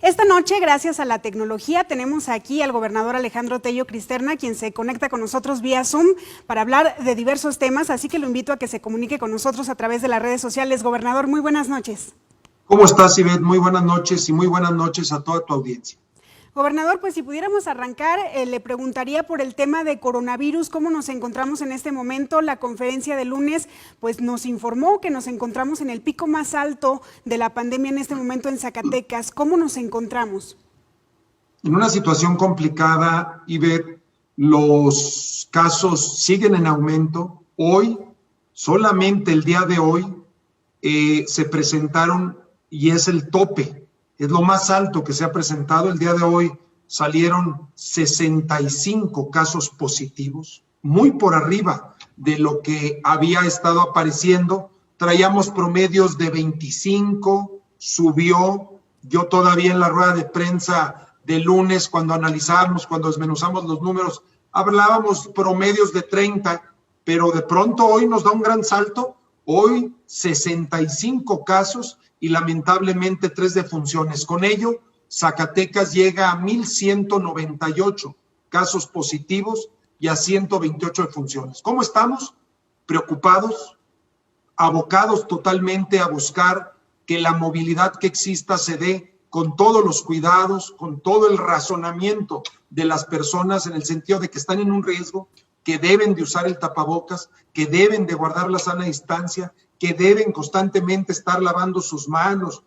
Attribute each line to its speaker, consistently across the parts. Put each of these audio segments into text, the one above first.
Speaker 1: Esta noche, gracias a la tecnología, tenemos aquí al gobernador Alejandro Tello Cristerna, quien se conecta con nosotros vía Zoom para hablar de diversos temas, así que lo invito a que se comunique con nosotros a través de las redes sociales. Gobernador, muy buenas noches.
Speaker 2: ¿Cómo estás, Ivette? Muy buenas noches y muy buenas noches a toda tu audiencia.
Speaker 1: Gobernador, pues si pudiéramos arrancar, le preguntaría por el tema de coronavirus, cómo nos encontramos en este momento. La conferencia de lunes pues nos informó que nos encontramos en el pico más alto de la pandemia en este momento en Zacatecas. ¿Cómo nos encontramos?
Speaker 2: En una situación complicada, Ivette, los casos siguen en aumento. Hoy, solamente el día de hoy, se presentaron, y es el tope, es lo más alto que se ha presentado. El día de hoy salieron 65 casos positivos, muy por arriba de lo que había estado apareciendo. Traíamos promedios de 25, subió. Yo todavía en la rueda de prensa de lunes, cuando analizábamos, cuando desmenuzamos los números, hablábamos promedios de 30, pero de pronto hoy nos da un gran salto. Hoy 65 casos y lamentablemente 3 defunciones. Con ello, Zacatecas llega a 1,198 casos positivos y a 128 defunciones. ¿Cómo estamos? Preocupados, abocados totalmente a buscar que la movilidad que exista se dé con todos los cuidados, con todo el razonamiento de las personas en el sentido de que están en un riesgo, que deben de usar el tapabocas, que deben de guardar la sana distancia, que deben constantemente estar lavando sus manos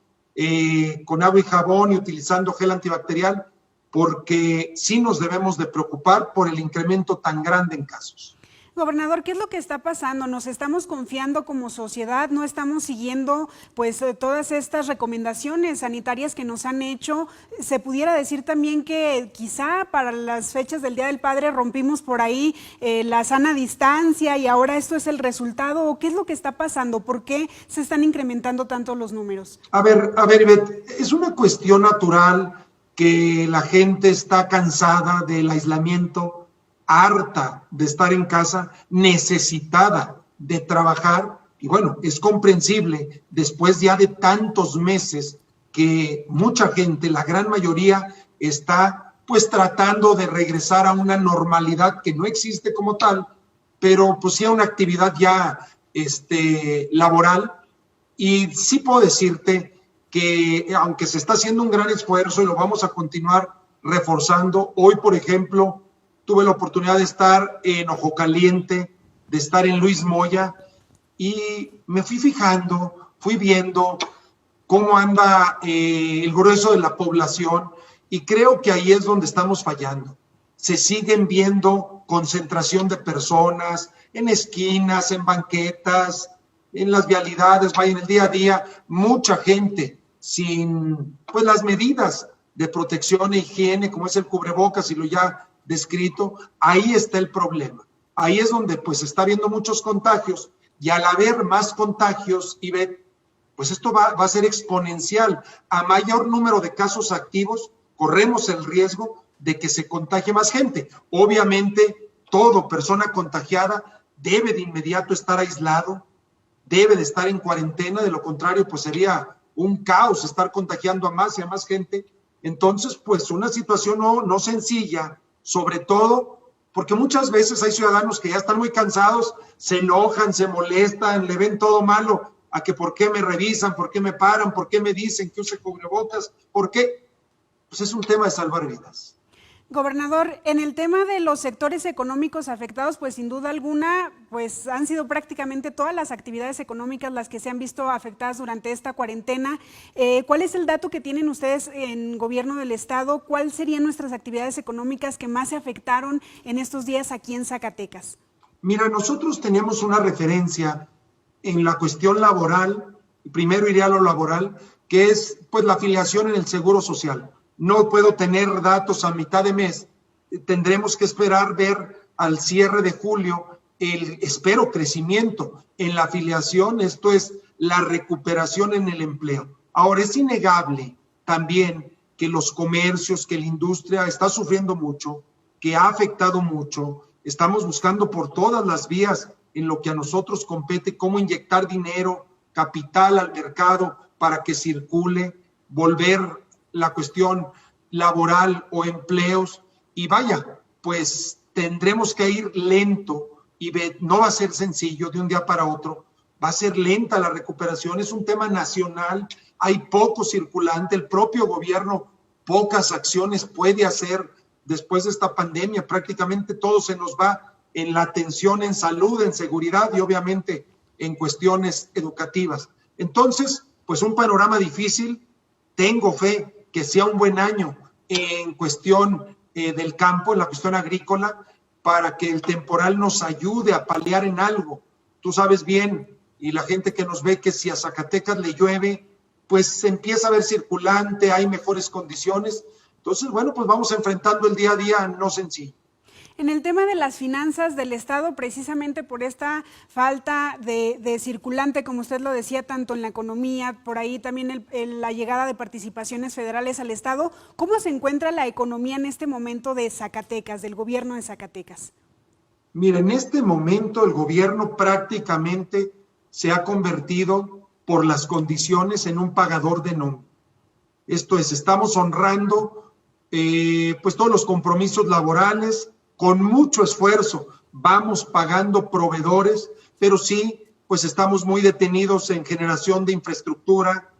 Speaker 2: con agua y jabón y utilizando gel antibacterial, porque sí nos debemos de preocupar por el incremento tan grande en casos.
Speaker 1: Gobernador, ¿qué es lo que está pasando? ¿Nos estamos confiando como sociedad? ¿No estamos siguiendo pues todas estas recomendaciones sanitarias que nos han hecho? Se pudiera decir también que quizá para las fechas del Día del Padre rompimos por ahí la sana distancia y ahora esto es el resultado. ¿Qué es lo que está pasando? ¿Por qué se están incrementando tanto los números?
Speaker 2: A ver, Ivette, es una cuestión natural que la gente está cansada del aislamiento, harta de estar en casa, necesitada de trabajar, y bueno, es comprensible después ya de tantos meses que mucha gente, la gran mayoría, está pues tratando de regresar a una normalidad que no existe como tal, pero pues sí a una actividad ya laboral. Y sí puedo decirte que aunque se está haciendo un gran esfuerzo y lo vamos a continuar reforzando, hoy por ejemplo tuve la oportunidad de estar en Ojo Caliente, de estar en Luis Moya, y me fui fijando, fui viendo cómo anda el grueso de la población, y creo que ahí es donde estamos fallando. Se siguen viendo concentración de personas en esquinas, en banquetas, en las vialidades, vaya, en el día a día, mucha gente sin pues las medidas de protección e higiene, como es el cubrebocas y lo ya descrito. Ahí está el problema. Ahí es donde pues está habiendo muchos contagios, y al haber más contagios, Ivette, pues esto va a ser exponencial. A mayor número de casos activos, corremos el riesgo de que se contagie más gente. Obviamente, toda persona contagiada debe de inmediato estar aislado, debe de estar en cuarentena, de lo contrario pues sería un caos estar contagiando a más y a más gente. Entonces pues una situación no sencilla, sobre todo porque muchas veces hay ciudadanos que ya están muy cansados, se enojan, se molestan, le ven todo malo a que por qué me revisan, por qué me paran, por qué me dicen que use cubrebocas, por qué. Pues es un tema de salvar vidas.
Speaker 1: Gobernador, en el tema de los sectores económicos afectados, pues sin duda alguna, pues han sido prácticamente todas las actividades económicas las que se han visto afectadas durante esta cuarentena. ¿Cuál es el dato que tienen ustedes en gobierno del estado? ¿Cuáles serían nuestras actividades económicas que más se afectaron en estos días aquí en Zacatecas?
Speaker 2: Mira, nosotros teníamos una referencia en la cuestión laboral, primero iría a lo laboral, que es pues la afiliación en el Seguro Social. No puedo tener datos a mitad de mes, tendremos que esperar ver al cierre de julio espero crecimiento en la afiliación, esto es la recuperación en el empleo. Ahora es innegable también que los comercios, que la industria está sufriendo mucho, que ha afectado mucho. Estamos buscando por todas las vías en lo que a nosotros compete, cómo inyectar dinero, capital al mercado para que circule, volver la cuestión laboral o empleos, y vaya, pues tendremos que ir lento y no va a ser sencillo de un día para otro, va a ser lenta la recuperación, es un tema nacional, hay poco circulante, el propio gobierno pocas acciones puede hacer después de esta pandemia, prácticamente todo se nos va en la atención en salud, en seguridad y obviamente en cuestiones educativas. Entonces, pues un panorama difícil, tengo fe que sea un buen año en cuestión del campo, en la cuestión agrícola, para que el temporal nos ayude a paliar en algo. Tú sabes bien, y la gente que nos ve, que si a Zacatecas le llueve, pues se empieza a ver circulante, hay mejores condiciones. Entonces, bueno, pues vamos enfrentando el día a día no sencillo.
Speaker 1: En el tema de las finanzas del Estado, precisamente por esta falta de circulante, como usted lo decía, tanto en la economía, por ahí también la llegada de participaciones federales al Estado, ¿cómo se encuentra la economía en este momento de Zacatecas, del gobierno de Zacatecas?
Speaker 2: Mira, en este momento el gobierno prácticamente se ha convertido por las condiciones en un pagador de nómina. Esto es, estamos honrando pues todos los compromisos laborales, con mucho esfuerzo vamos pagando proveedores, pero sí, pues estamos muy detenidos en generación de infraestructura,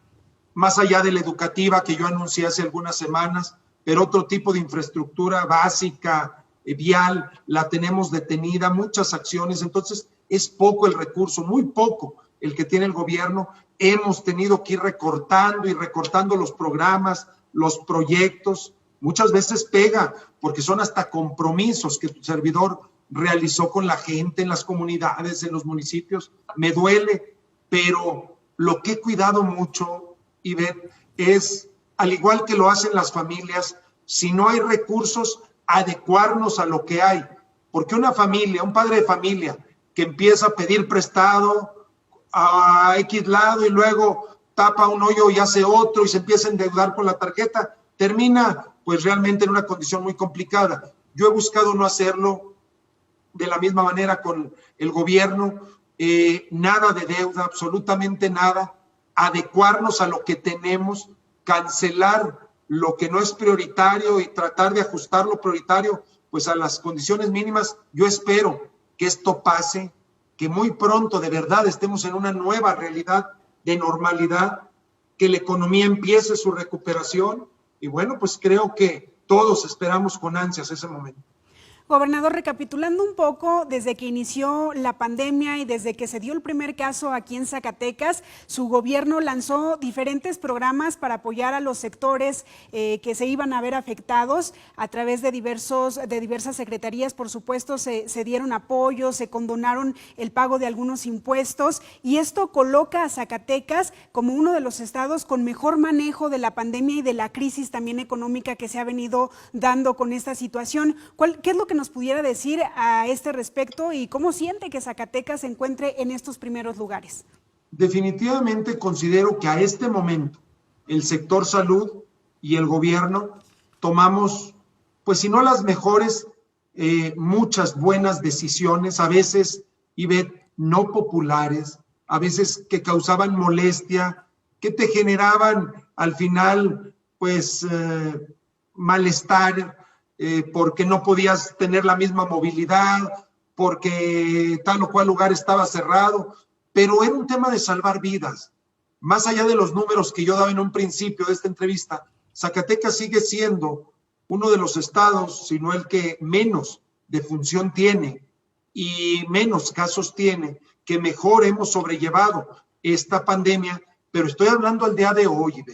Speaker 2: más allá de la educativa que yo anuncié hace algunas semanas, pero otro tipo de infraestructura básica, vial, la tenemos detenida, muchas acciones, entonces es poco el recurso, muy poco el que tiene el gobierno. Hemos tenido que ir recortando y recortando los programas, los proyectos. Muchas veces pega, porque son hasta compromisos que tu servidor realizó con la gente en las comunidades, en los municipios. Me duele, pero lo que he cuidado mucho, Ivette, es, al igual que lo hacen las familias, si no hay recursos, adecuarnos a lo que hay. Porque una familia, un padre de familia, que empieza a pedir prestado a X lado y luego tapa un hoyo y hace otro y se empieza a endeudar con la tarjeta, termina pues realmente en una condición muy complicada. Yo he buscado no hacerlo de la misma manera con el gobierno, nada de deuda, absolutamente nada, adecuarnos a lo que tenemos, cancelar lo que no es prioritario y tratar de ajustar lo prioritario pues a las condiciones mínimas. Yo espero que esto pase, que muy pronto de verdad estemos en una nueva realidad de normalidad, que la economía empiece su recuperación. Y bueno, pues creo que todos esperamos con ansias ese momento.
Speaker 1: Gobernador, recapitulando un poco, desde que inició la pandemia y desde que se dio el primer caso aquí en Zacatecas, su gobierno lanzó diferentes programas para apoyar a los sectores que se iban a ver afectados a través de diversas secretarías. Por supuesto, se dieron apoyos, se condonaron el pago de algunos impuestos, y esto coloca a Zacatecas como uno de los estados con mejor manejo de la pandemia y de la crisis también económica que se ha venido dando con esta situación. ¿Qué es lo que nos pudiera decir a este respecto y cómo siente que Zacatecas se encuentre en estos primeros lugares?
Speaker 2: Definitivamente considero que a este momento el sector salud y el gobierno tomamos, pues si no las mejores, muchas buenas decisiones, a veces, Ivette, no populares, a veces que causaban molestia, que te generaban al final, pues, malestar, porque no podías tener la misma movilidad, porque tal o cual lugar estaba cerrado, pero era un tema de salvar vidas. Más allá de los números que yo daba en un principio de esta entrevista, Zacatecas sigue siendo uno de los estados, si no el que menos defunción tiene y menos casos tiene, que mejor hemos sobrellevado esta pandemia, pero estoy hablando al día de hoy.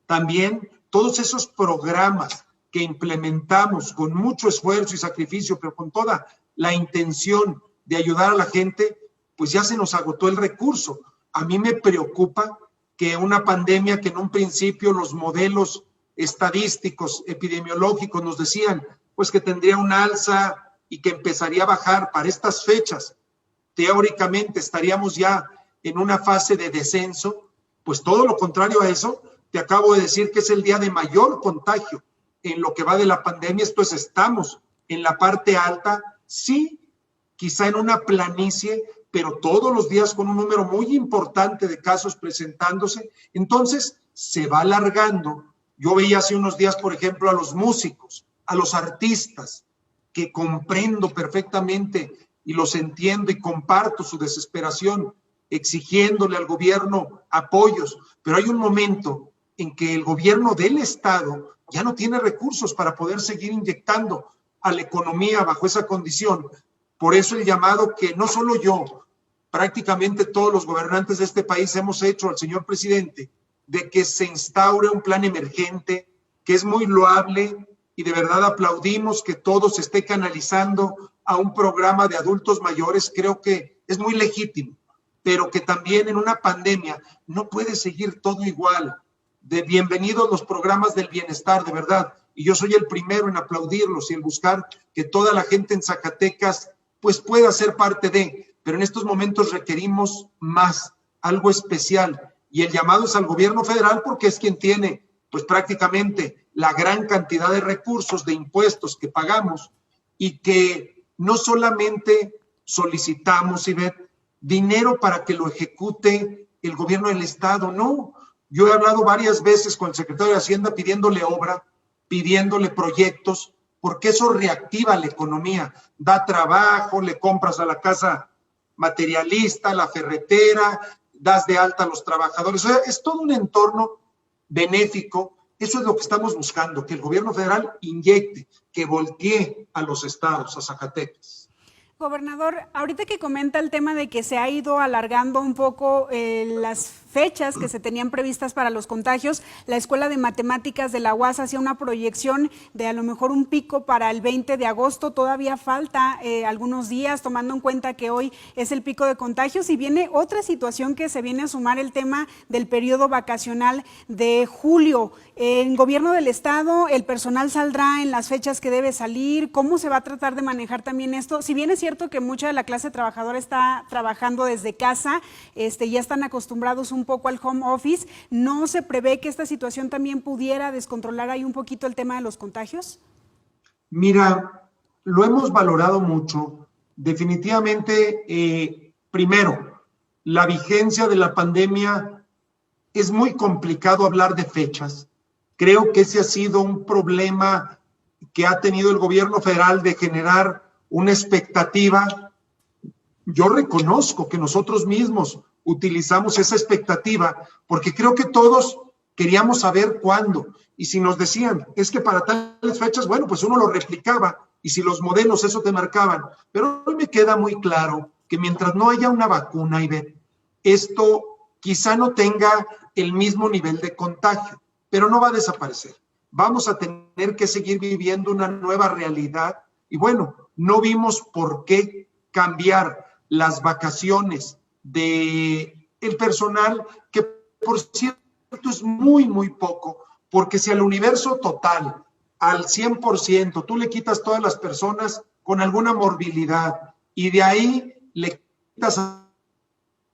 Speaker 2: También todos esos programas que implementamos con mucho esfuerzo y sacrificio, pero con toda la intención de ayudar a la gente, pues ya se nos agotó el recurso. A mí me preocupa que una pandemia que en un principio los modelos estadísticos, epidemiológicos nos decían, pues que tendría un alza y que empezaría a bajar para estas fechas, teóricamente estaríamos ya en una fase de descenso, pues todo lo contrario a eso, te acabo de decir que es el día de mayor contagio en lo que va de la pandemia. Esto es, estamos en la parte alta, sí, quizá en una planicie, pero todos los días con un número muy importante de casos presentándose. Entonces se va alargando Yo veía hace unos días, por ejemplo, a los músicos, a los artistas, que comprendo perfectamente y los entiendo y comparto su desesperación, exigiéndole al gobierno apoyos, pero hay un momento en que el gobierno del Estado ya no tiene recursos para poder seguir inyectando a la economía bajo esa condición. Por eso el llamado que no solo yo, prácticamente todos los gobernantes de este país hemos hecho al señor presidente, de que se instaure un plan emergente, que es muy loable y de verdad aplaudimos que todo se esté canalizando a un programa de adultos mayores, creo que es muy legítimo, pero que también en una pandemia no puede seguir todo igual. De bienvenidos los programas del bienestar, de verdad, y yo soy el primero en aplaudirlos y en buscar que toda la gente en Zacatecas pues pueda ser parte de, pero en estos momentos requerimos más, algo especial, y el llamado es al gobierno federal porque es quien tiene pues prácticamente la gran cantidad de recursos, de impuestos que pagamos, y que no solamente solicitamos, Ivette, dinero para que lo ejecute el gobierno del Estado, no. Yo he hablado varias veces con el secretario de Hacienda pidiéndole obra, pidiéndole proyectos, porque eso reactiva la economía, da trabajo, le compras a la casa materialista, la ferretera, das de alta a los trabajadores. O sea, es todo un entorno benéfico. Eso es lo que estamos buscando, que el gobierno federal inyecte, que voltee a los estados, a Zacatecas.
Speaker 1: Gobernador, ahorita que comenta el tema de que se ha ido alargando un poco las fechas que se tenían previstas para los contagios, la Escuela de Matemáticas de la UAS hacía una proyección de a lo mejor un pico para el 20 de agosto, todavía falta algunos días, tomando en cuenta que hoy es el pico de contagios, y viene otra situación que se viene a sumar, el tema del periodo vacacional de julio. En gobierno del Estado, el personal saldrá en las fechas que debe salir. ¿Cómo se va a tratar de manejar también esto? Si bien es cierto que mucha de la clase trabajadora está trabajando desde casa, ya están acostumbrados un poco al home office, ¿no se prevé que esta situación también pudiera descontrolar ahí un poquito el tema de los contagios?
Speaker 2: Mira, lo hemos valorado mucho. Definitivamente, primero, la vigencia de la pandemia, es muy complicado hablar de fechas. Creo que ese ha sido un problema que ha tenido el gobierno federal de generar una expectativa. Yo reconozco que nosotros mismos utilizamos esa expectativa porque creo que todos queríamos saber cuándo. Y si nos decían, es que para tales fechas, bueno, pues uno lo replicaba, y si los modelos eso te marcaban. Pero hoy me queda muy claro que mientras no haya una vacuna, Ivette, esto quizá no tenga el mismo nivel de contagio, pero no va a desaparecer. Vamos a tener que seguir viviendo una nueva realidad, y bueno, no vimos por qué cambiar las vacaciones del personal, que por cierto es muy, muy poco, porque si al universo total, al 100%, tú le quitas todas las personas con alguna morbilidad y de ahí le quitas a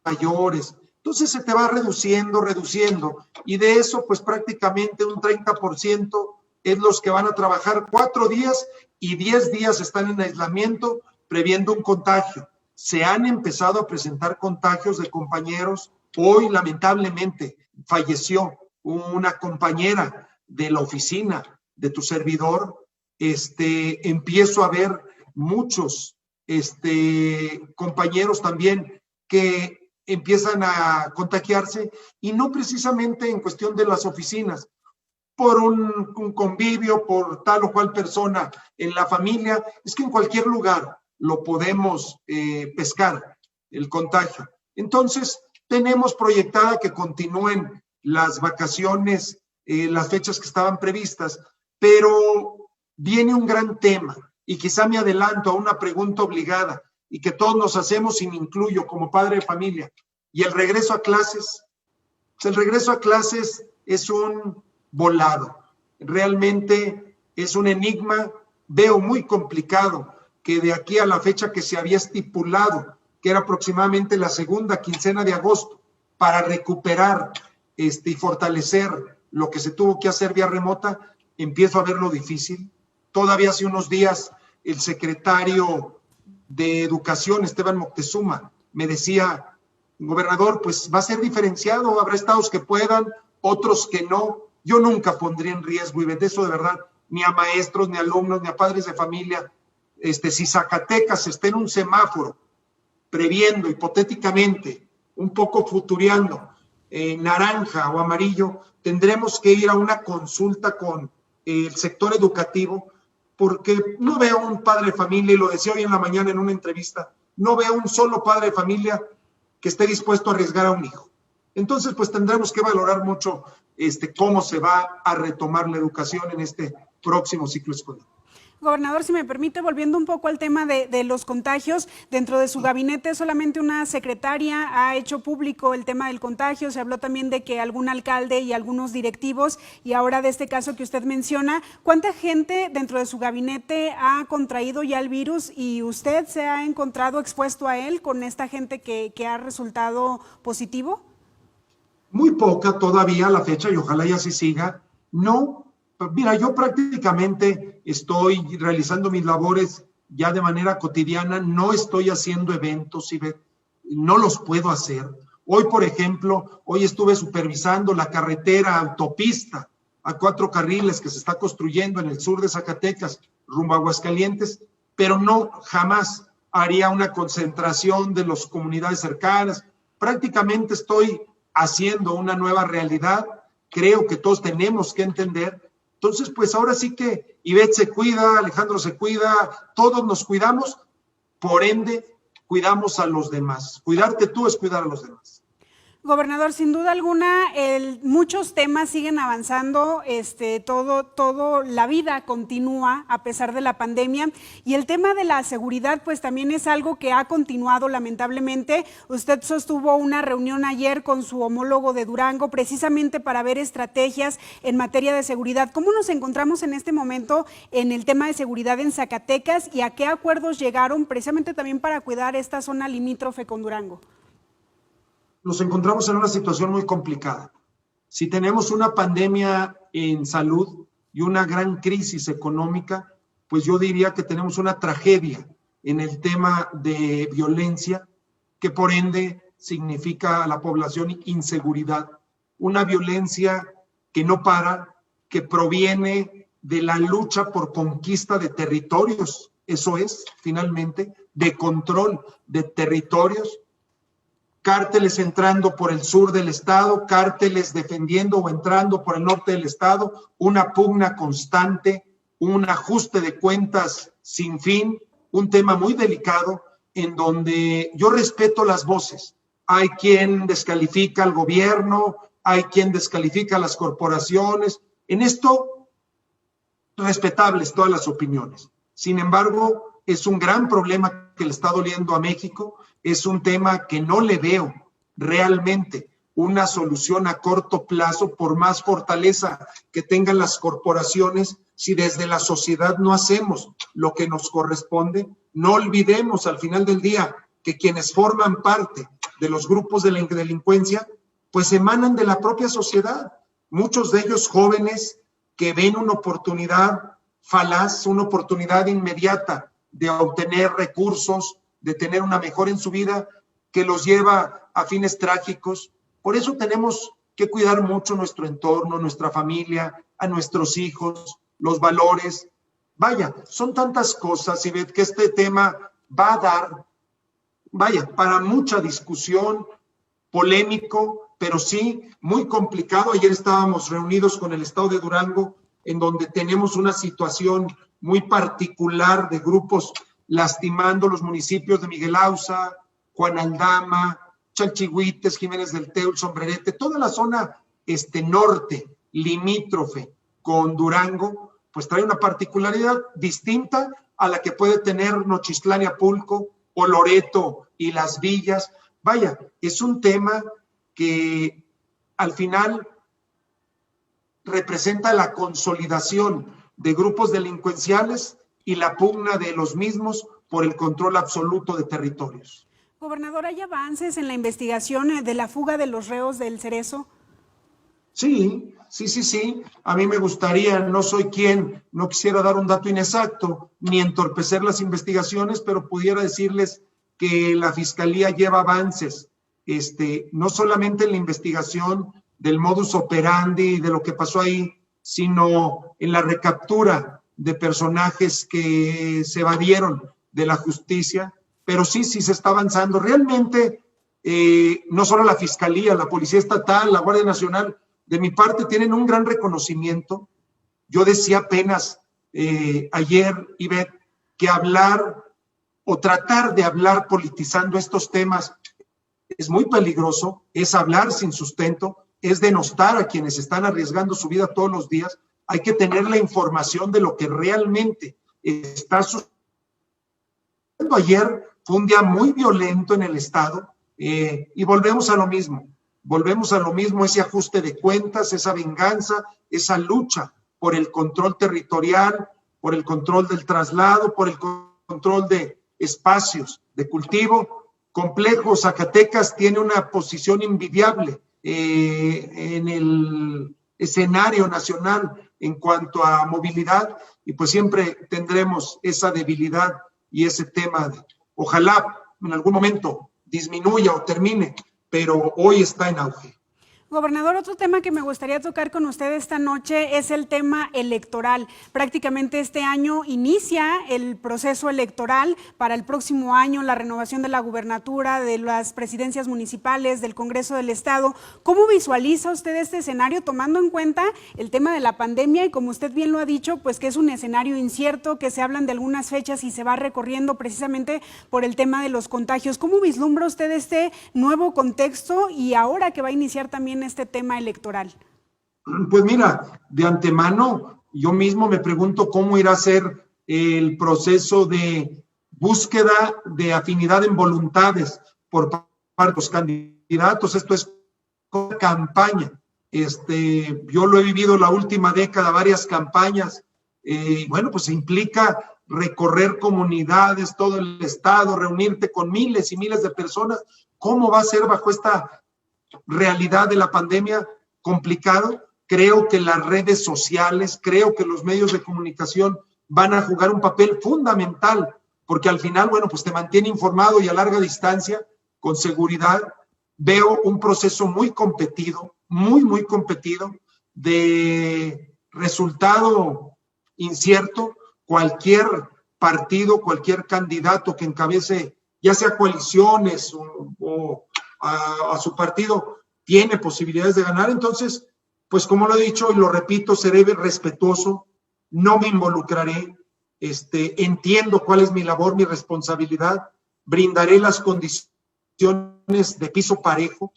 Speaker 2: mayores, entonces se te va reduciendo, y de eso pues prácticamente un 30% es los que van a trabajar 4 días y 10 días están en aislamiento previendo un contagio. Se han empezado a presentar contagios de compañeros. Hoy lamentablemente falleció una compañera de la oficina de tu servidor. Empiezo a ver muchos compañeros también que empiezan a contagiarse, y no precisamente en cuestión de las oficinas, por un convivio, por tal o cual persona en la familia. Es que en cualquier lugar lo podemos pescar, el contagio. Entonces, tenemos proyectada que continúen las vacaciones, las fechas que estaban previstas, pero viene un gran tema, y quizá me adelanto a una pregunta obligada y que todos nos hacemos, y me incluyo como padre de familia. ¿Y el regreso a clases? Pues el regreso a clases es un volado, realmente es un enigma. Veo muy complicado que de aquí a la fecha que se había estipulado, que era aproximadamente la segunda quincena de agosto, para recuperar y fortalecer lo que se tuvo que hacer vía remota, empiezo a verlo difícil. Todavía hace unos días el secretario de Educación, Esteban Moctezuma, me decía, gobernador, pues va a ser diferenciado, habrá estados que puedan, otros que no, Yo nunca pondría en riesgo, y de eso de verdad, ni a maestros, ni a alumnos, ni a padres de familia. Si Zacatecas está en un semáforo, previendo hipotéticamente, un poco futureando, naranja o amarillo, tendremos que ir a una consulta con el sector educativo, porque no veo un padre de familia, y lo decía hoy en la mañana en una entrevista, no veo un solo padre de familia que esté dispuesto a arriesgar a un hijo. Entonces, pues tendremos que valorar mucho cómo se va a retomar la educación en este próximo ciclo escolar.
Speaker 1: Gobernador, si me permite, volviendo un poco al tema de los contagios, dentro de su gabinete solamente una secretaria ha hecho público el tema del contagio, se habló también de que algún alcalde y algunos directivos, y ahora de este caso que usted menciona, ¿cuánta gente dentro de su gabinete ha contraído ya el virus y usted se ha encontrado expuesto a él con esta gente que ha resultado positivo?
Speaker 2: Muy poca todavía a la fecha, y ojalá ya así siga. No, mira, yo prácticamente estoy realizando mis labores ya de manera cotidiana, no estoy haciendo eventos, y no los puedo hacer. Hoy, por ejemplo, hoy estuve supervisando la carretera autopista a 4 carriles que se está construyendo en el sur de Zacatecas, rumbo a Aguascalientes, pero no, jamás haría una concentración de las comunidades cercanas. Prácticamente estoy haciendo una nueva realidad, creo que todos tenemos que entender. Entonces, pues ahora sí que Ivette se cuida, Alejandro se cuida, todos nos cuidamos, por ende, cuidamos a los demás. Cuidarte tú es cuidar a los demás.
Speaker 1: Gobernador, sin duda alguna, muchos temas siguen avanzando, todo la vida continúa a pesar de la pandemia, y el tema de la seguridad pues también es algo que ha continuado lamentablemente. Usted sostuvo una reunión ayer con su homólogo de Durango precisamente para ver estrategias en materia de seguridad. ¿Cómo nos encontramos en este momento en el tema de seguridad en Zacatecas y a qué acuerdos llegaron precisamente también para cuidar esta zona limítrofe con Durango?
Speaker 2: Nos encontramos en una situación muy complicada. Si tenemos una pandemia en salud y una gran crisis económica, pues yo diría que tenemos una tragedia en el tema de violencia, que por ende significa a la población inseguridad. Una violencia que no para, que proviene de la lucha por conquista de territorios. Eso es, finalmente, de control de territorios. Cárteles entrando por el sur del estado, cárteles defendiendo o entrando por el norte del estado, una pugna constante, un ajuste de cuentas sin fin, un tema muy delicado en donde yo respeto las voces. Hay quien descalifica al gobierno, hay quien descalifica a las corporaciones. En esto, respetables todas las opiniones. Sin embargo, es un gran problema que le está doliendo a México. Es un tema que no le veo realmente una solución a corto plazo, por más fortaleza que tengan las corporaciones. Si desde la sociedad no hacemos lo que nos corresponde, no olvidemos al final del día que quienes forman parte de los grupos de la delincuencia, pues emanan de la propia sociedad. Muchos de ellos jóvenes que ven una oportunidad falaz, una oportunidad inmediata de obtener recursos, de tener una mejora en su vida, que los lleva a fines trágicos. Por eso tenemos que cuidar mucho nuestro entorno, nuestra familia, a nuestros hijos, los valores. Vaya, son tantas cosas, y que este tema va a dar, para mucha discusión, polémico, pero sí muy complicado. Ayer estábamos reunidos con el estado de Durango, en donde tenemos una situación muy particular de grupos lastimando los municipios de Miguel Auza, Juan Aldama, Chalchihuites, Jiménez del Teul, Sombrerete, toda la zona norte, limítrofe con Durango, pues trae una particularidad distinta a la que puede tener Nochistlán y Apulco, o Loreto y Las Villas. Vaya, es un tema que al final representa la consolidación de grupos delincuenciales y la pugna de los mismos por el control absoluto de territorios.
Speaker 1: Gobernador, ¿hay avances en la investigación de la fuga de los reos del Cerezo?
Speaker 2: Sí. A mí me gustaría, no soy quien, no quisiera dar un dato inexacto ni entorpecer las investigaciones, pero pudiera decirles que la Fiscalía lleva avances, no solamente en la investigación del modus operandi, de lo que pasó ahí, sino en la recaptura de personajes que se evadieron de la justicia, pero sí se está avanzando. Realmente, no solo la Fiscalía, la Policía Estatal, la Guardia Nacional, de mi parte, tienen un gran reconocimiento. Yo decía apenas ayer, Ivette, que hablar o tratar de hablar politizando estos temas es muy peligroso, es hablar sin sustento, es denostar a quienes están arriesgando su vida todos los días. Hay que tener la información de lo que realmente está sucediendo. Ayer fue un día muy violento en el Estado y volvemos a lo mismo, ese ajuste de cuentas, esa venganza, esa lucha por el control territorial, por el control del traslado, por el control de espacios de cultivo. Complejo Zacatecas tiene una posición envidiable en el escenario nacional en cuanto a movilidad, y pues siempre tendremos esa debilidad y ese tema de, ojalá en algún momento disminuya o termine, pero hoy está en auge.
Speaker 1: Gobernador, otro tema que me gustaría tocar con usted esta noche es el tema electoral. Prácticamente este año inicia el proceso electoral para el próximo año, la renovación de la gubernatura, de las presidencias municipales, del Congreso del Estado. ¿Cómo visualiza usted este escenario tomando en cuenta el tema de la pandemia y, como usted bien lo ha dicho, pues que es un escenario incierto, que se hablan de algunas fechas y se va recorriendo precisamente por el tema de los contagios? ¿Cómo vislumbra usted este nuevo contexto y ahora que va a iniciar también este tema electoral?
Speaker 2: Pues mira, de antemano yo mismo me pregunto cómo irá a ser el proceso de búsqueda de afinidad en voluntades por parte de los candidatos. Esto es campaña. Yo lo he vivido la última década, varias campañas. Bueno, pues implica recorrer comunidades, todo el estado, reunirte con miles y miles de personas. ¿Cómo va a ser bajo esta realidad de la pandemia? Complicado. Creo que las redes sociales, creo que los medios de comunicación van a jugar un papel fundamental, porque al final, bueno, pues te mantiene informado y a larga distancia, con seguridad. Veo un proceso muy competido, muy competido, de resultado incierto. Cualquier partido, cualquier candidato que encabece, ya sea coaliciones o a su partido, tiene posibilidades de ganar. Entonces, pues como lo he dicho y lo repito, seré respetuoso, no me involucraré, entiendo cuál es mi labor, mi responsabilidad, brindaré las condiciones de piso parejo,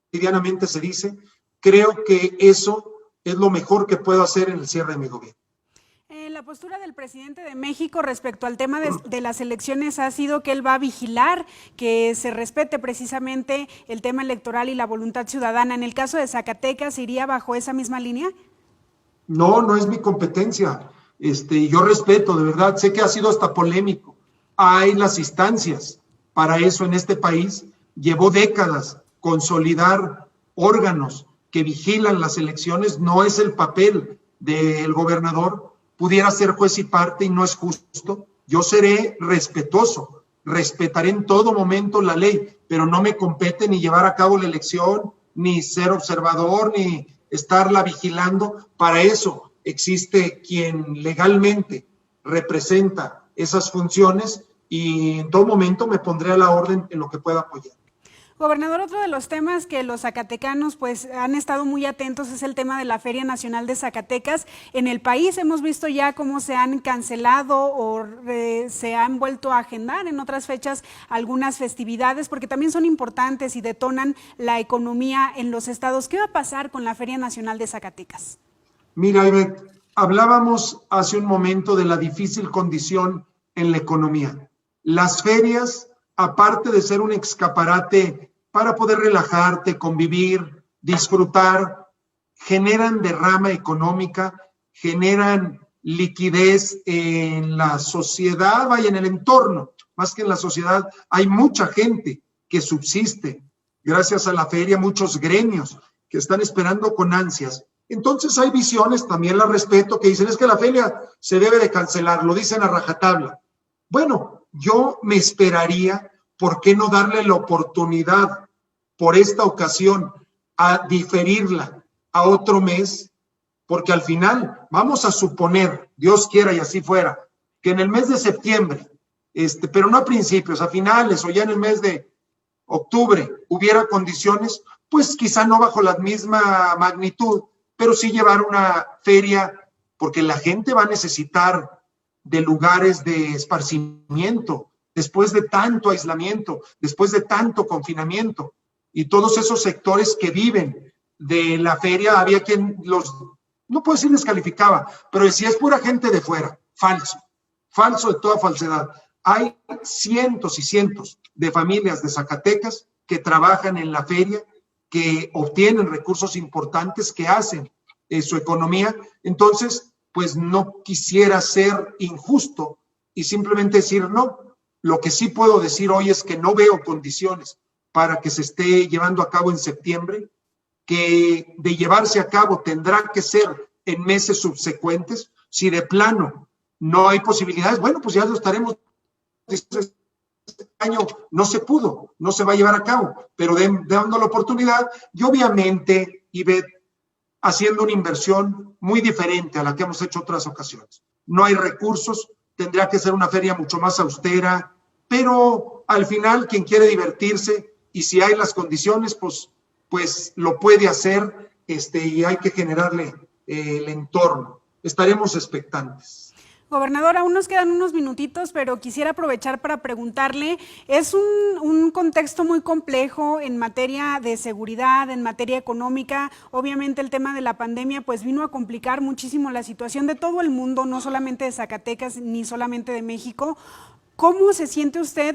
Speaker 2: cotidianamente se dice. Creo que eso es lo mejor que puedo hacer en el cierre de mi gobierno.
Speaker 1: La postura del presidente de México respecto al tema de las elecciones ha sido que él va a vigilar que se respete precisamente el tema electoral y la voluntad ciudadana. En el caso de Zacatecas, ¿iría bajo esa misma línea?
Speaker 2: No, no es mi competencia. Yo respeto, de verdad, sé que ha sido hasta polémico. Hay las instancias para eso en este país. Llevó décadas consolidar órganos que vigilan las elecciones. No es el papel del gobernador. Pudiera ser juez y parte y no es justo. Yo seré respetuoso, respetaré en todo momento la ley, pero no me compete ni llevar a cabo la elección, ni ser observador, ni estarla vigilando. Para eso existe quien legalmente representa esas funciones y en todo momento me pondré a la orden en lo que pueda apoyar.
Speaker 1: Gobernador, otro de los temas que los zacatecanos pues han estado muy atentos es el tema de la Feria Nacional de Zacatecas. En el país hemos visto ya cómo se han cancelado o se han vuelto a agendar en otras fechas algunas festividades, porque también son importantes y detonan la economía en los estados. ¿Qué va a pasar con la Feria Nacional de Zacatecas?
Speaker 2: Mira, Ivette, hablábamos hace un momento de la difícil condición en la economía. Las ferias, aparte de ser un escaparate para poder relajarte, convivir, disfrutar, generan derrama económica, generan liquidez en la sociedad, vaya, en el entorno, más que en la sociedad. Hay mucha gente que subsiste gracias a la feria, muchos gremios que están esperando con ansias. Entonces hay visiones, también las respeto, que dicen es que la feria se debe de cancelar, lo dicen a rajatabla. Bueno, yo me esperaría. ¿Por qué no darle la oportunidad por esta ocasión a diferirla a otro mes, porque al final vamos a suponer, Dios quiera y así fuera, que en el mes de septiembre, pero no a principios, a finales o ya en el mes de octubre hubiera condiciones, pues quizá no bajo la misma magnitud, pero sí llevar una feria, porque la gente va a necesitar de lugares de esparcimiento, después de tanto aislamiento, después de tanto confinamiento, y todos esos sectores que viven de la feria, había quien los, no puedo decir descalificaba, pero decía, es pura gente de fuera, falso, falso de toda falsedad. Hay cientos y cientos de familias de Zacatecas que trabajan en la feria, que obtienen recursos importantes, que hacen su economía. Entonces, pues no quisiera ser injusto y simplemente decir no. Lo que sí puedo decir hoy es que no veo condiciones para que se esté llevando a cabo en septiembre, que de llevarse a cabo tendrá que ser en meses subsecuentes. Si de plano no hay posibilidades, bueno, pues ya lo estaremos. Este año no se pudo, no se va a llevar a cabo, pero dando la oportunidad y obviamente, Ivette, haciendo una inversión muy diferente a la que hemos hecho otras ocasiones. No hay recursos, tendría que ser una feria mucho más austera, pero al final quien quiere divertirse y si hay las condiciones, pues lo puede hacer, y hay que generarle el entorno. Estaremos expectantes.
Speaker 1: Gobernador, aún nos quedan unos minutitos, pero quisiera aprovechar para preguntarle, es un contexto muy complejo en materia de seguridad, en materia económica. Obviamente el tema de la pandemia pues vino a complicar muchísimo la situación de todo el mundo, no solamente de Zacatecas ni solamente de México. ¿Cómo se siente usted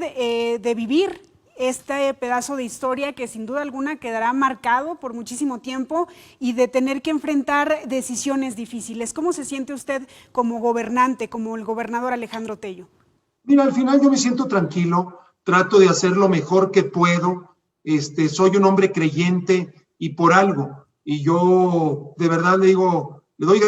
Speaker 1: de vivir este pedazo de historia que sin duda alguna quedará marcado por muchísimo tiempo y de tener que enfrentar decisiones difíciles? ¿Cómo se siente usted como gobernante, como el gobernador Alejandro Tello?
Speaker 2: Mira, al final yo me siento tranquilo, trato de hacer lo mejor que puedo, soy un hombre creyente y por algo, y yo de verdad le digo, le doy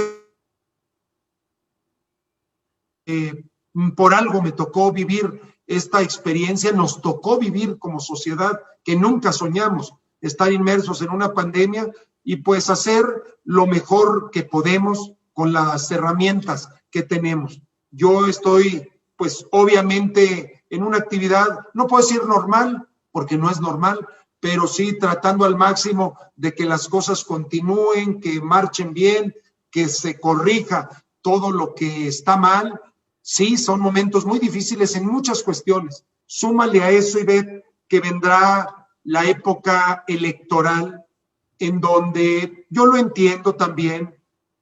Speaker 2: por algo me tocó vivir esta experiencia, nos tocó vivir como sociedad que nunca soñamos, estar inmersos en una pandemia y pues hacer lo mejor que podemos con las herramientas que tenemos. Yo estoy pues obviamente en una actividad, no puedo decir normal, porque no es normal, pero sí tratando al máximo de que las cosas continúen, que marchen bien, que se corrija todo lo que está mal. Sí, son momentos muy difíciles en muchas cuestiones. Súmale a eso, Ivette, que vendrá la época electoral, en donde yo lo entiendo también,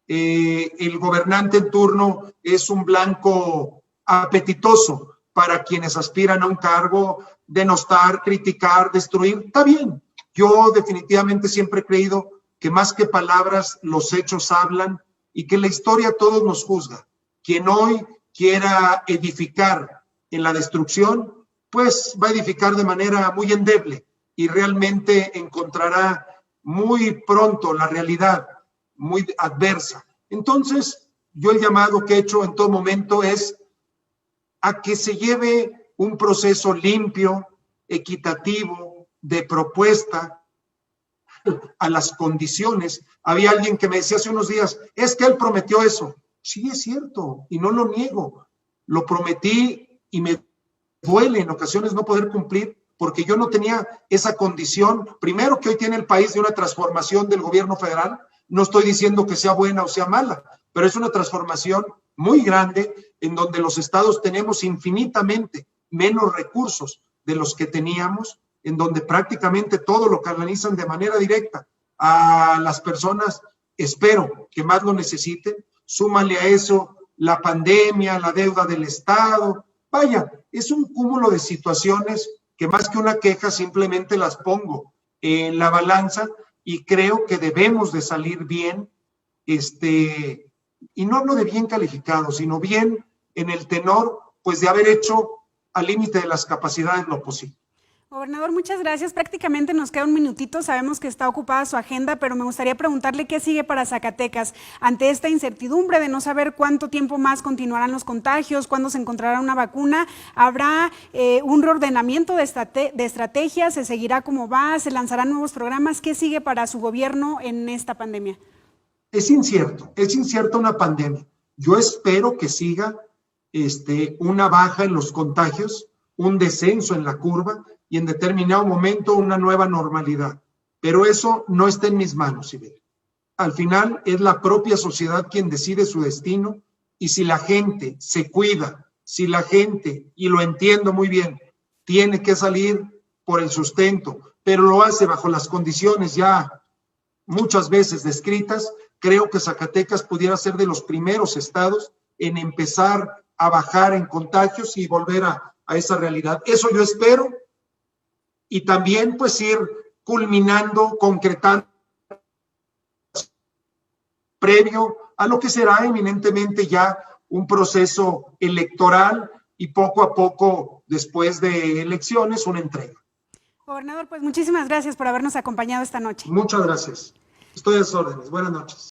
Speaker 2: el gobernante en turno es un blanco apetitoso para quienes aspiran a un cargo, denostar, criticar, destruir. Está bien, yo definitivamente siempre he creído que más que palabras, los hechos hablan y que la historia a todos nos juzga. Quien hoy quiera edificar en la destrucción, pues va a edificar de manera muy endeble y realmente encontrará muy pronto la realidad muy adversa. Entonces, yo el llamado que he hecho en todo momento es a que se lleve un proceso limpio, equitativo, de propuesta a las condiciones. Había alguien que me decía hace unos días, es que él prometió eso. Sí, es cierto, y no lo niego. Lo prometí y me duele en ocasiones no poder cumplir porque yo no tenía esa condición. Primero, que hoy tiene el país de una transformación del gobierno federal. No estoy diciendo que sea buena o sea mala, pero es una transformación muy grande en donde los estados tenemos infinitamente menos recursos de los que teníamos, en donde prácticamente todo lo canalizan de manera directa a las personas, espero que más lo necesiten. Súmale a eso la pandemia, la deuda del Estado. Vaya, es un cúmulo de situaciones que más que una queja simplemente las pongo en la balanza y creo que debemos de salir bien, y no hablo de bien calificado, sino bien en el tenor, pues de haber hecho al límite de las capacidades lo posible.
Speaker 1: Gobernador, muchas gracias. Prácticamente nos queda un minutito. Sabemos que está ocupada su agenda, pero me gustaría preguntarle qué sigue para Zacatecas ante esta incertidumbre de no saber cuánto tiempo más continuarán los contagios, cuándo se encontrará una vacuna. ¿Habrá un reordenamiento de estrategias? ¿Se seguirá como va? ¿Se lanzarán nuevos programas? ¿Qué sigue para su gobierno en esta pandemia?
Speaker 2: Es incierta una pandemia. Yo espero que siga una baja en los contagios, un descenso en la curva y en determinado momento una nueva normalidad. Pero eso no está en mis manos, Sibel. Al final es la propia sociedad quien decide su destino y si la gente se cuida, si la gente, y lo entiendo muy bien, tiene que salir por el sustento, pero lo hace bajo las condiciones ya muchas veces descritas, creo que Zacatecas pudiera ser de los primeros estados en empezar a bajar en contagios y volver a esa realidad. Eso yo espero. Y también pues ir culminando, concretando previo a lo que será eminentemente ya un proceso electoral y poco a poco después de elecciones una entrega.
Speaker 1: Gobernador, pues muchísimas gracias por habernos acompañado esta noche.
Speaker 2: Muchas gracias. Estoy a sus órdenes. Buenas noches.